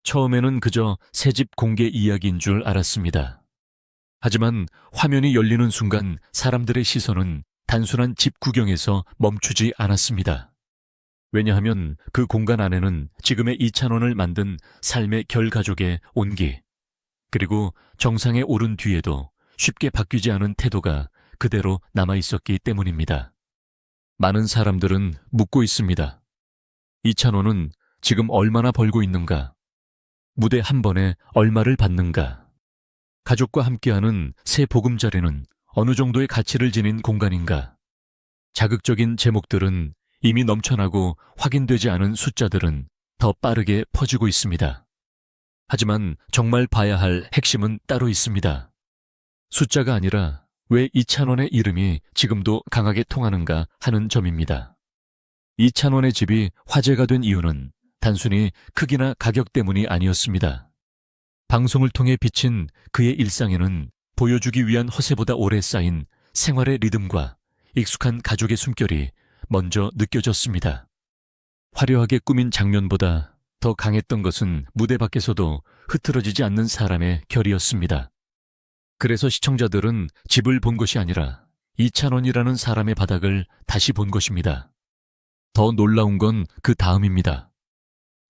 처음에는 그저 새집 공개 이야기인 줄 알았습니다. 하지만 화면이 열리는 순간 사람들의 시선은 단순한 집 구경에서 멈추지 않았습니다. 왜냐하면 그 공간 안에는 지금의 이찬원을 만든 삶의 결가족의 온기, 그리고 정상에 오른 뒤에도 쉽게 바뀌지 않은 태도가 그대로 남아 있었기 때문입니다. 많은 사람들은 묻고 있습니다. 이찬원은 지금 얼마나 벌고 있는가? 무대 한 번에 얼마를 받는가? 가족과 함께하는 새 보금자리는 어느 정도의 가치를 지닌 공간인가? 자극적인 제목들은 이미 넘쳐나고 확인되지 않은 숫자들은 더 빠르게 퍼지고 있습니다. 하지만 정말 봐야 할 핵심은 따로 있습니다. 숫자가 아니라 왜 이찬원의 이름이 지금도 강하게 통하는가 하는 점입니다. 이찬원의 집이 화제가 된 이유는 단순히 크기나 가격 때문이 아니었습니다. 방송을 통해 비친 그의 일상에는 보여주기 위한 허세보다 오래 쌓인 생활의 리듬과 익숙한 가족의 숨결이 먼저 느껴졌습니다. 화려하게 꾸민 장면보다 더 강했던 것은 무대 밖에서도 흐트러지지 않는 사람의 결이었습니다. 그래서 시청자들은 집을 본 것이 아니라 이찬원이라는 사람의 바닥을 다시 본 것입니다. 더 놀라운 건 그 다음입니다.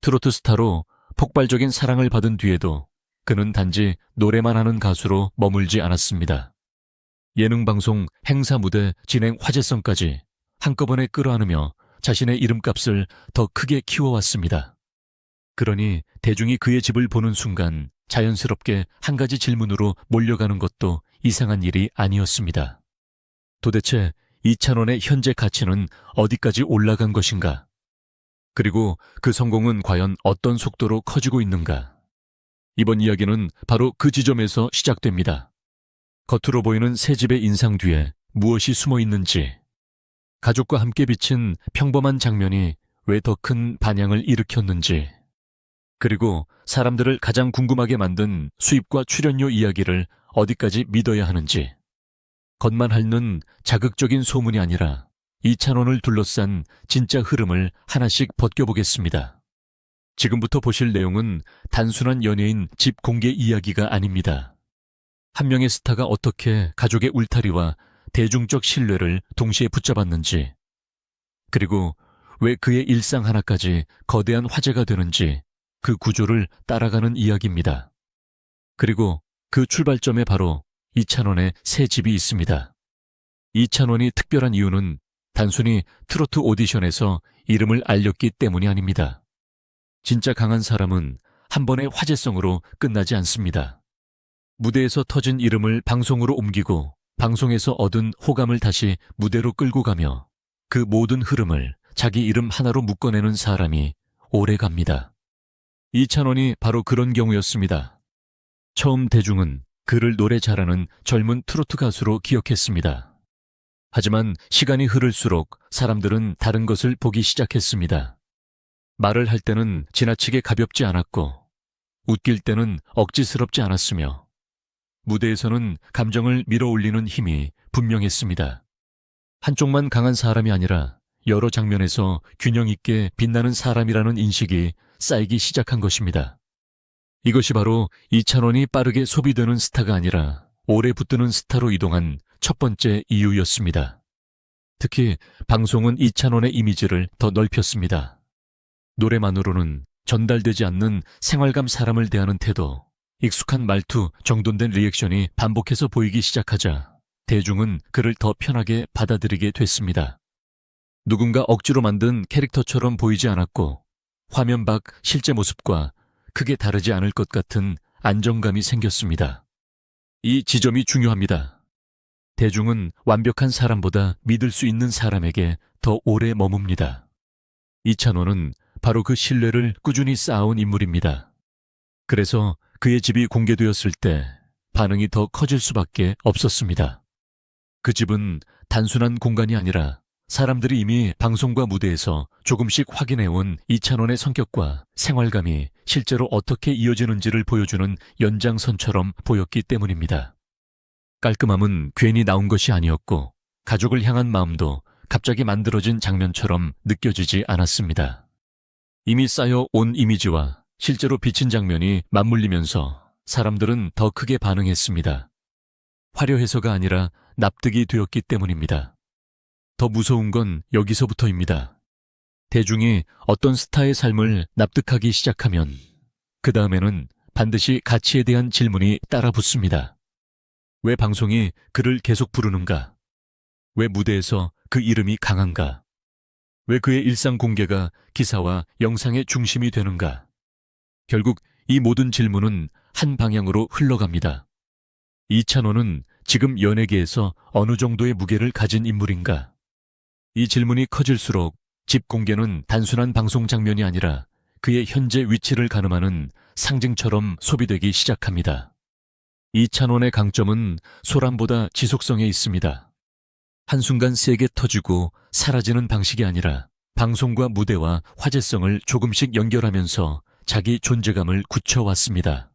트로트 스타로 폭발적인 사랑을 받은 뒤에도 그는 단지 노래만 하는 가수로 머물지 않았습니다. 예능방송, 행사 무대, 진행 화제성까지 한꺼번에 끌어안으며 자신의 이름값을 더 크게 키워왔습니다. 그러니 대중이 그의 집을 보는 순간 자연스럽게 한 가지 질문으로 몰려가는 것도 이상한 일이 아니었습니다. 도대체 이찬원의 현재 가치는 어디까지 올라간 것인가? 그리고 그 성공은 과연 어떤 속도로 커지고 있는가? 이번 이야기는 바로 그 지점에서 시작됩니다. 겉으로 보이는 새 집의 인상 뒤에 무엇이 숨어 있는지, 가족과 함께 비친 평범한 장면이 왜 더 큰 반향을 일으켰는지, 그리고 사람들을 가장 궁금하게 만든 수입과 출연료 이야기를 어디까지 믿어야 하는지, 겉만 핥는 자극적인 소문이 아니라 이찬원을 둘러싼 진짜 흐름을 하나씩 벗겨보겠습니다. 지금부터 보실 내용은 단순한 연예인 집 공개 이야기가 아닙니다. 한 명의 스타가 어떻게 가족의 울타리와 대중적 신뢰를 동시에 붙잡았는지, 그리고 왜 그의 일상 하나까지 거대한 화제가 되는지 그 구조를 따라가는 이야기입니다. 그리고 그 출발점에 바로 이찬원의 새 집이 있습니다. 이찬원이 특별한 이유는 단순히 트로트 오디션에서 이름을 알렸기 때문이 아닙니다. 진짜 강한 사람은 한 번의 화제성으로 끝나지 않습니다. 무대에서 터진 이름을 방송으로 옮기고 방송에서 얻은 호감을 다시 무대로 끌고 가며 그 모든 흐름을 자기 이름 하나로 묶어내는 사람이 오래 갑니다. 이찬원이 바로 그런 경우였습니다. 처음 대중은 그를 노래 잘하는 젊은 트로트 가수로 기억했습니다. 하지만 시간이 흐를수록 사람들은 다른 것을 보기 시작했습니다. 말을 할 때는 지나치게 가볍지 않았고, 웃길 때는 억지스럽지 않았으며, 무대에서는 감정을 밀어올리는 힘이 분명했습니다. 한쪽만 강한 사람이 아니라 여러 장면에서 균형 있게 빛나는 사람이라는 인식이 쌓이기 시작한 것입니다. 이것이 바로 이찬원이 빠르게 소비되는 스타가 아니라 오래 붙드는 스타로 이동한 첫 번째 이유였습니다. 특히 방송은 이찬원의 이미지를 더 넓혔습니다. 노래만으로는 전달되지 않는 생활감 사람을 대하는 태도, 익숙한 말투, 정돈된 리액션이 반복해서 보이기 시작하자 대중은 그를 더 편하게 받아들이게 됐습니다. 누군가 억지로 만든 캐릭터처럼 보이지 않았고 화면 밖 실제 모습과 크게 다르지 않을 것 같은 안정감이 생겼습니다. 이 지점이 중요합니다. 대중은 완벽한 사람보다 믿을 수 있는 사람에게 더 오래 머뭅니다. 이찬원은 바로 그 신뢰를 꾸준히 쌓아온 인물입니다. 그래서 그의 집이 공개되었을 때 반응이 더 커질 수밖에 없었습니다. 그 집은 단순한 공간이 아니라 사람들이 이미 방송과 무대에서 조금씩 확인해온 이찬원의 성격과 생활감이 실제로 어떻게 이어지는지를 보여주는 연장선처럼 보였기 때문입니다. 깔끔함은 괜히 나온 것이 아니었고 가족을 향한 마음도 갑자기 만들어진 장면처럼 느껴지지 않았습니다. 이미 쌓여온 이미지와 실제로 비친 장면이 맞물리면서 사람들은 더 크게 반응했습니다. 화려해서가 아니라 납득이 되었기 때문입니다. 더 무서운 건 여기서부터입니다. 대중이 어떤 스타의 삶을 납득하기 시작하면 그 다음에는 반드시 가치에 대한 질문이 따라 붙습니다. 왜 방송이 그를 계속 부르는가? 왜 무대에서 그 이름이 강한가? 왜 그의 일상 공개가 기사와 영상의 중심이 되는가? 결국 이 모든 질문은 한 방향으로 흘러갑니다. 이찬원은 지금 연예계에서 어느 정도의 무게를 가진 인물인가? 이 질문이 커질수록 집 공개는 단순한 방송 장면이 아니라 그의 현재 위치를 가늠하는 상징처럼 소비되기 시작합니다. 이찬원의 강점은 소란보다 지속성에 있습니다. 한순간 세게 터지고 사라지는 방식이 아니라 방송과 무대와 화제성을 조금씩 연결하면서 자기 존재감을 굳혀왔습니다.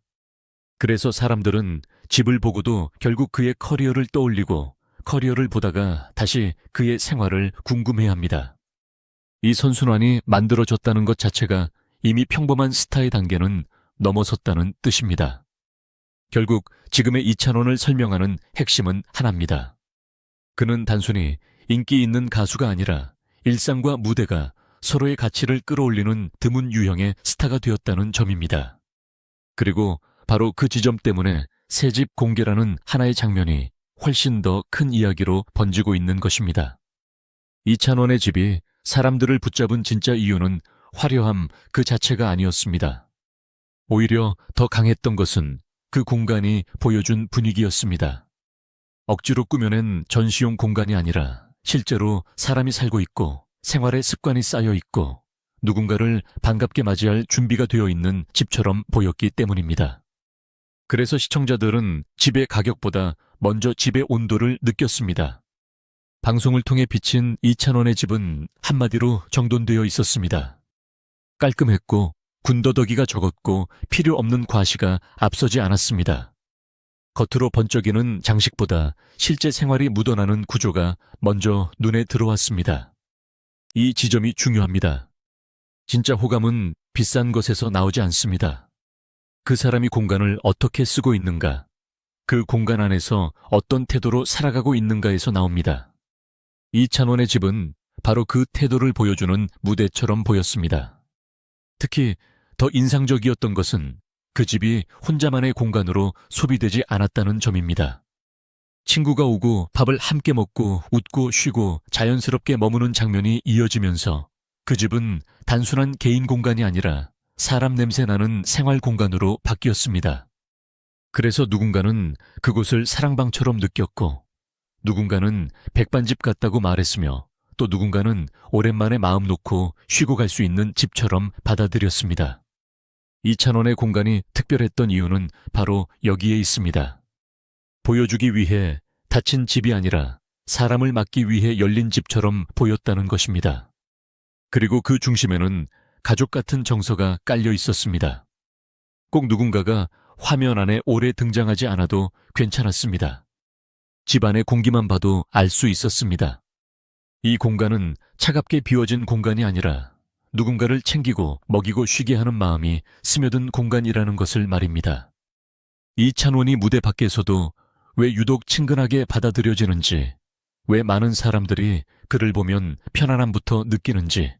그래서 사람들은 집을 보고도 결국 그의 커리어를 떠올리고 커리어를 보다가 다시 그의 생활을 궁금해합니다. 이 선순환이 만들어졌다는 것 자체가 이미 평범한 스타의 단계는 넘어섰다는 뜻입니다. 결국 지금의 이찬원을 설명하는 핵심은 하나입니다. 그는 단순히 인기 있는 가수가 아니라 일상과 무대가 서로의 가치를 끌어올리는 드문 유형의 스타가 되었다는 점입니다. 그리고 바로 그 지점 때문에 새집 공개라는 하나의 장면이 훨씬 더 큰 이야기로 번지고 있는 것입니다. 이찬원의 집이 사람들을 붙잡은 진짜 이유는 화려함 그 자체가 아니었습니다. 오히려 더 강했던 것은 그 공간이 보여준 분위기였습니다. 억지로 꾸며낸 전시용 공간이 아니라 실제로 사람이 살고 있고 생활의 습관이 쌓여 있고 누군가를 반갑게 맞이할 준비가 되어 있는 집처럼 보였기 때문입니다. 그래서 시청자들은 집의 가격보다 먼저 집의 온도를 느꼈습니다. 방송을 통해 비친 이찬원의 집은 한마디로 정돈되어 있었습니다. 깔끔했고 군더더기가 적었고 필요 없는 과시가 앞서지 않았습니다. 겉으로 번쩍이는 장식보다 실제 생활이 묻어나는 구조가 먼저 눈에 들어왔습니다. 이 지점이 중요합니다. 진짜 호감은 비싼 것에서 나오지 않습니다. 그 사람이 공간을 어떻게 쓰고 있는가, 그 공간 안에서 어떤 태도로 살아가고 있는가에서 나옵니다. 이찬원의 집은 바로 그 태도를 보여주는 무대처럼 보였습니다. 특히 더 인상적이었던 것은 그 집이 혼자만의 공간으로 소비되지 않았다는 점입니다. 친구가 오고 밥을 함께 먹고 웃고 쉬고 자연스럽게 머무는 장면이 이어지면서 그 집은 단순한 개인 공간이 아니라 사람 냄새 나는 생활 공간으로 바뀌었습니다. 그래서 누군가는 그곳을 사랑방처럼 느꼈고 누군가는 백반집 같다고 말했으며 또 누군가는 오랜만에 마음 놓고 쉬고 갈 수 있는 집처럼 받아들였습니다. 이찬원의 공간이 특별했던 이유는 바로 여기에 있습니다. 보여주기 위해 닫힌 집이 아니라 사람을 맡기 위해 열린 집처럼 보였다는 것입니다. 그리고 그 중심에는 가족 같은 정서가 깔려 있었습니다. 꼭 누군가가 화면 안에 오래 등장하지 않아도 괜찮았습니다. 집 안의 공기만 봐도 알 수 있었습니다. 이 공간은 차갑게 비워진 공간이 아니라 누군가를 챙기고 먹이고 쉬게 하는 마음이 스며든 공간이라는 것을 말입니다. 이찬원이 무대 밖에서도 왜 유독 친근하게 받아들여지는지, 왜 많은 사람들이 그를 보면 편안함부터 느끼는지,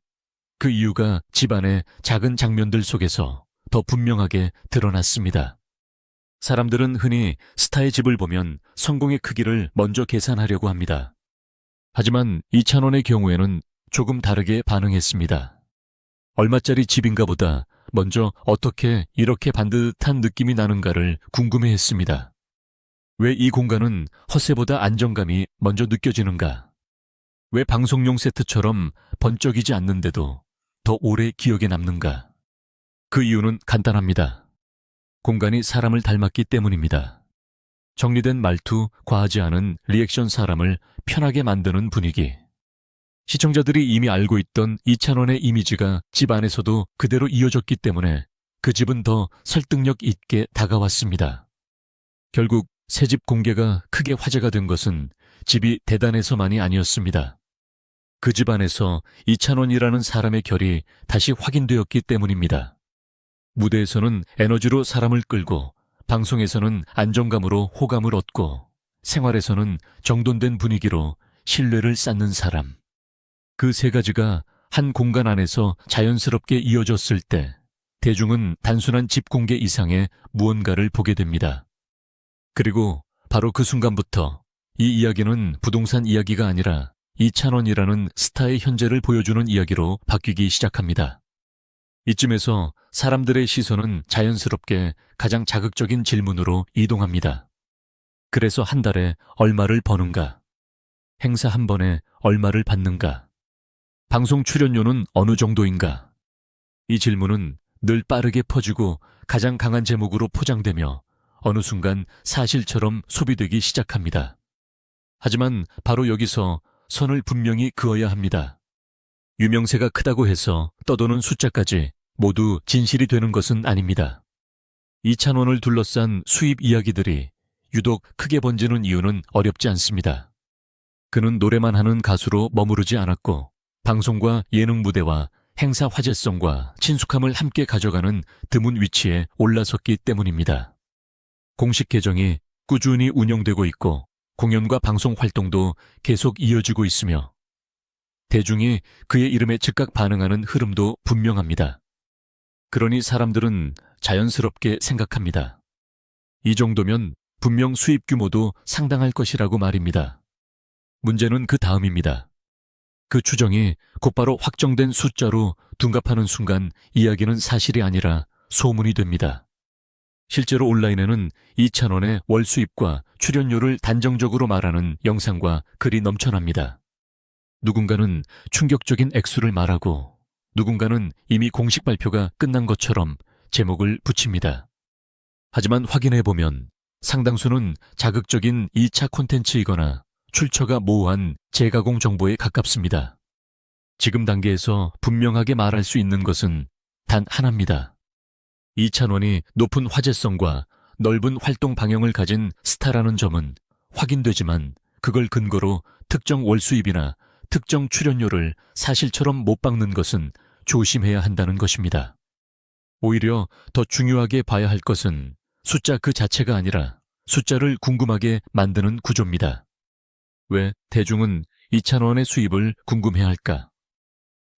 그 이유가 집안의 작은 장면들 속에서 더 분명하게 드러났습니다. 사람들은 흔히 스타의 집을 보면 성공의 크기를 먼저 계산하려고 합니다. 하지만 이찬원의 경우에는 조금 다르게 반응했습니다. 얼마짜리 집인가 보다 먼저 어떻게 이렇게 반듯한 느낌이 나는가를 궁금해했습니다. 왜 이 공간은 허세보다 안정감이 먼저 느껴지는가? 왜 방송용 세트처럼 번쩍이지 않는데도 더 오래 기억에 남는가? 그 이유는 간단합니다. 공간이 사람을 닮았기 때문입니다. 정리된 말투, 과하지 않은 리액션 사람을 편하게 만드는 분위기. 시청자들이 이미 알고 있던 이찬원의 이미지가 집 안에서도 그대로 이어졌기 때문에 그 집은 더 설득력 있게 다가왔습니다. 결국 새집 공개가 크게 화제가 된 것은 집이 대단해서만이 아니었습니다. 그 집 안에서 이찬원이라는 사람의 결이 다시 확인되었기 때문입니다. 무대에서는 에너지로 사람을 끌고, 방송에서는 안정감으로 호감을 얻고, 생활에서는 정돈된 분위기로 신뢰를 쌓는 사람. 그 세 가지가 한 공간 안에서 자연스럽게 이어졌을 때 대중은 단순한 집 공개 이상의 무언가를 보게 됩니다. 그리고 바로 그 순간부터 이 이야기는 부동산 이야기가 아니라 이찬원이라는 스타의 현재를 보여주는 이야기로 바뀌기 시작합니다. 이쯤에서 사람들의 시선은 자연스럽게 가장 자극적인 질문으로 이동합니다. 그래서 한 달에 얼마를 버는가? 행사 한 번에 얼마를 받는가? 방송 출연료는 어느 정도인가? 이 질문은 늘 빠르게 퍼지고 가장 강한 제목으로 포장되며 어느 순간 사실처럼 소비되기 시작합니다. 하지만 바로 여기서 선을 분명히 그어야 합니다. 유명세가 크다고 해서 떠도는 숫자까지 모두 진실이 되는 것은 아닙니다. 이찬원을 둘러싼 수입 이야기들이 유독 크게 번지는 이유는 어렵지 않습니다. 그는 노래만 하는 가수로 머무르지 않았고 방송과 예능 무대와 행사 화제성과 친숙함을 함께 가져가는 드문 위치에 올라섰기 때문입니다. 공식 계정이 꾸준히 운영되고 있고 공연과 방송 활동도 계속 이어지고 있으며 대중이 그의 이름에 즉각 반응하는 흐름도 분명합니다. 그러니 사람들은 자연스럽게 생각합니다. 이 정도면 분명 수입 규모도 상당할 것이라고 말입니다. 문제는 그 다음입니다. 그 추정이 곧바로 확정된 숫자로 둔갑하는 순간 이야기는 사실이 아니라 소문이 됩니다. 실제로 온라인에는 이찬원의 월 수입과 출연료를 단정적으로 말하는 영상과 글이 넘쳐납니다. 누군가는 충격적인 액수를 말하고 누군가는 이미 공식 발표가 끝난 것처럼 제목을 붙입니다. 하지만 확인해보면 상당수는 자극적인 2차 콘텐츠이거나 출처가 모호한 재가공 정보에 가깝습니다. 지금 단계에서 분명하게 말할 수 있는 것은 단 하나입니다. 이찬원이 높은 화제성과 넓은 활동 방향을 가진 스타라는 점은 확인되지만 그걸 근거로 특정 월 수입이나 특정 출연료를 사실처럼 못 박는 것은 조심해야 한다는 것입니다. 오히려 더 중요하게 봐야 할 것은 숫자 그 자체가 아니라 숫자를 궁금하게 만드는 구조입니다. 왜 대중은 이찬원의 수입을 궁금해야 할까?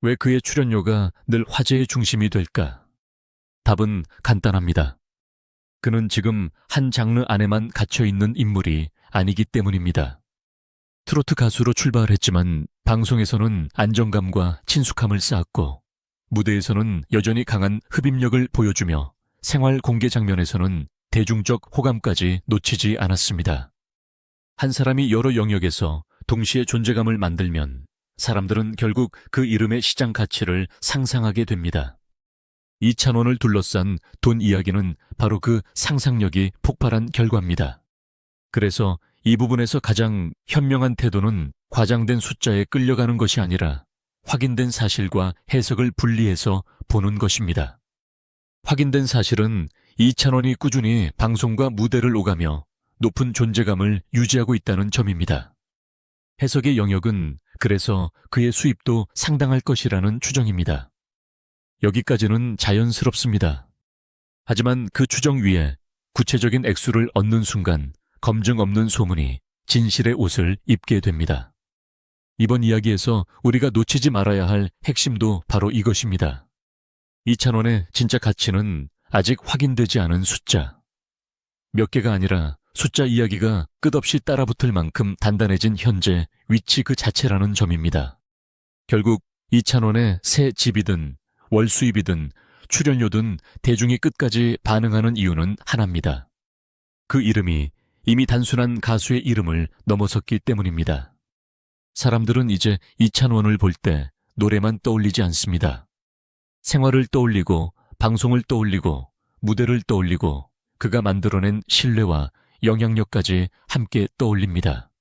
왜 그의 출연료가 늘 화제의 중심이 될까? 답은 간단합니다. 그는 지금 한 장르 안에만 갇혀있는 인물이 아니기 때문입니다. 트로트 가수로 출발했지만 방송에서는 안정감과 친숙함을 쌓았고 무대에서는 여전히 강한 흡입력을 보여주며 생활 공개 장면에서는 대중적 호감까지 놓치지 않았습니다. 한 사람이 여러 영역에서 동시에 존재감을 만들면 사람들은 결국 그 이름의 시장 가치를 상상하게 됩니다. 이찬원을 둘러싼 돈 이야기는 바로 그 상상력이 폭발한 결과입니다. 그래서 이 부분에서 가장 현명한 태도는 과장된 숫자에 끌려가는 것이 아니라 확인된 사실과 해석을 분리해서 보는 것입니다. 확인된 사실은 이찬원이 꾸준히 방송과 무대를 오가며 높은 존재감을 유지하고 있다는 점입니다. 해석의 영역은 그래서 그의 수입도 상당할 것이라는 추정입니다. 여기까지는 자연스럽습니다. 하지만 그 추정 위에 구체적인 액수를 얻는 순간 검증 없는 소문이 진실의 옷을 입게 됩니다. 이번 이야기에서 우리가 놓치지 말아야 할 핵심도 바로 이것입니다. 이찬원의 진짜 가치는 아직 확인되지 않은 숫자. 몇 개가 아니라 숫자 이야기가 끝없이 따라붙을 만큼 단단해진 현재 위치 그 자체라는 점입니다. 결국 이찬원의 새 집이든 월 수입이든 출연료든 대중이 끝까지 반응하는 이유는 하나입니다. 그 이름이 이미 단순한 가수의 이름을 넘어섰기 때문입니다. 사람들은 이제 이찬원을 볼 때 노래만 떠올리지 않습니다. 생활을 떠올리고 방송을 떠올리고 무대를 떠올리고 그가 만들어낸 신뢰와 영향력까지 함께 떠올립니다.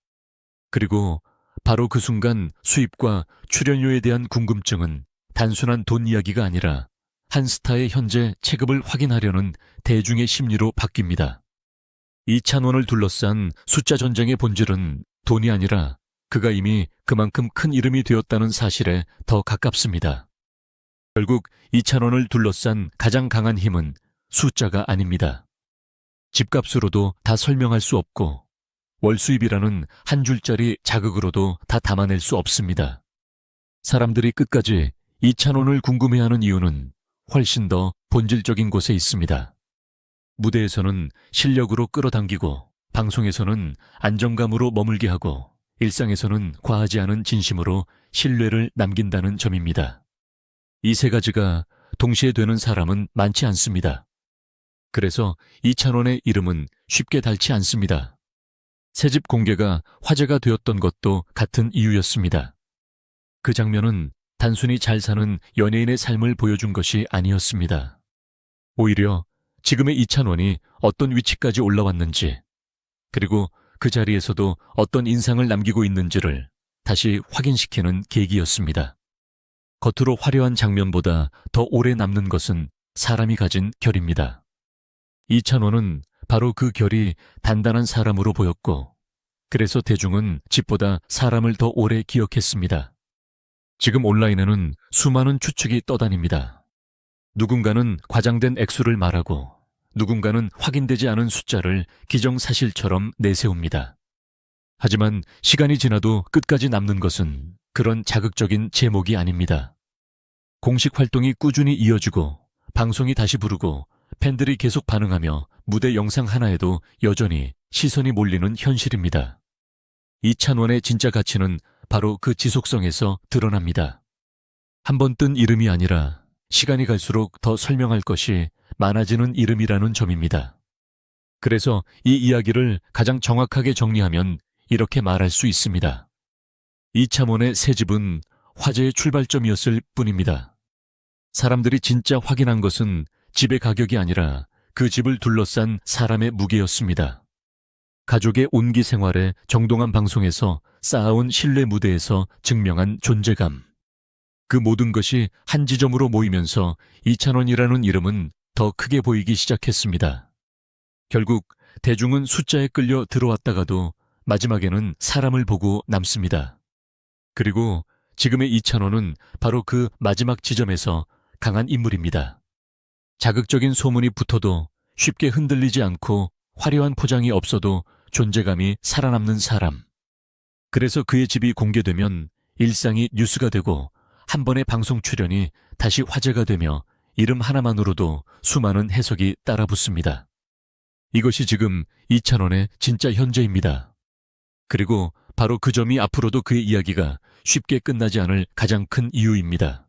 그리고 바로 그 순간 수입과 출연료에 대한 궁금증은 단순한 돈 이야기가 아니라 한 스타의 현재 체급을 확인하려는 대중의 심리로 바뀝니다. 이찬원을 둘러싼 숫자 전쟁의 본질은 돈이 아니라 그가 이미 그만큼 큰 이름이 되었다는 사실에 더 가깝습니다. 결국 이찬원을 둘러싼 가장 강한 힘은 숫자가 아닙니다. 집값으로도 다 설명할 수 없고 월수입이라는 한 줄짜리 자극으로도 다 담아낼 수 없습니다. 사람들이 끝까지 이찬원을 궁금해하는 이유는 훨씬 더 본질적인 곳에 있습니다. 무대에서는 실력으로 끌어당기고 방송에서는 안정감으로 머물게 하고 일상에서는 과하지 않은 진심으로 신뢰를 남긴다는 점입니다. 이 세 가지가 동시에 되는 사람은 많지 않습니다. 그래서 이찬원의 이름은 쉽게 닳지 않습니다. 새집 공개가 화제가 되었던 것도 같은 이유였습니다. 그 장면은 단순히 잘 사는 연예인의 삶을 보여준 것이 아니었습니다. 오히려 지금의 이찬원이 어떤 위치까지 올라왔는지, 그리고 그 자리에서도 어떤 인상을 남기고 있는지를 다시 확인시키는 계기였습니다. 겉으로 화려한 장면보다 더 오래 남는 것은 사람이 가진 결입니다. 이찬원은 바로 그 결이 단단한 사람으로 보였고, 그래서 대중은 집보다 사람을 더 오래 기억했습니다. 지금 온라인에는 수많은 추측이 떠다닙니다. 누군가는 과장된 액수를 말하고, 누군가는 확인되지 않은 숫자를 기정사실처럼 내세웁니다. 하지만 시간이 지나도 끝까지 남는 것은 그런 자극적인 제목이 아닙니다. 공식 활동이 꾸준히 이어지고 방송이 다시 부르고 팬들이 계속 반응하며 무대 영상 하나에도 여전히 시선이 몰리는 현실입니다. 이찬원의 진짜 가치는 바로 그 지속성에서 드러납니다. 한 번 뜬 이름이 아니라 시간이 갈수록 더 설명할 것이 많아지는 이름이라는 점입니다. 그래서 이 이야기를 가장 정확하게 정리하면 이렇게 말할 수 있습니다. 이찬원의 새 집은 화제의 출발점이었을 뿐입니다. 사람들이 진짜 확인한 것은 집의 가격이 아니라 그 집을 둘러싼 사람의 무게였습니다. 가족의 온기 생활에 정동한 방송에서 쌓아온 신뢰 무대에서 증명한 존재감. 그 모든 것이 한 지점으로 모이면서 이찬원이라는 이름은 더 크게 보이기 시작했습니다. 결국 대중은 숫자에 끌려 들어왔다가도 마지막에는 사람을 보고 남습니다. 그리고 지금의 이찬원은 바로 그 마지막 지점에서 강한 인물입니다. 자극적인 소문이 붙어도 쉽게 흔들리지 않고 화려한 포장이 없어도 존재감이 살아남는 사람. 그래서 그의 집이 공개되면 일상이 뉴스가 되고 한 번의 방송 출연이 다시 화제가 되며 이름 하나만으로도 수많은 해석이 따라붙습니다. 이것이 지금 이찬원의 진짜 현재입니다. 그리고 바로 그 점이 앞으로도 그의 이야기가 쉽게 끝나지 않을 가장 큰 이유입니다.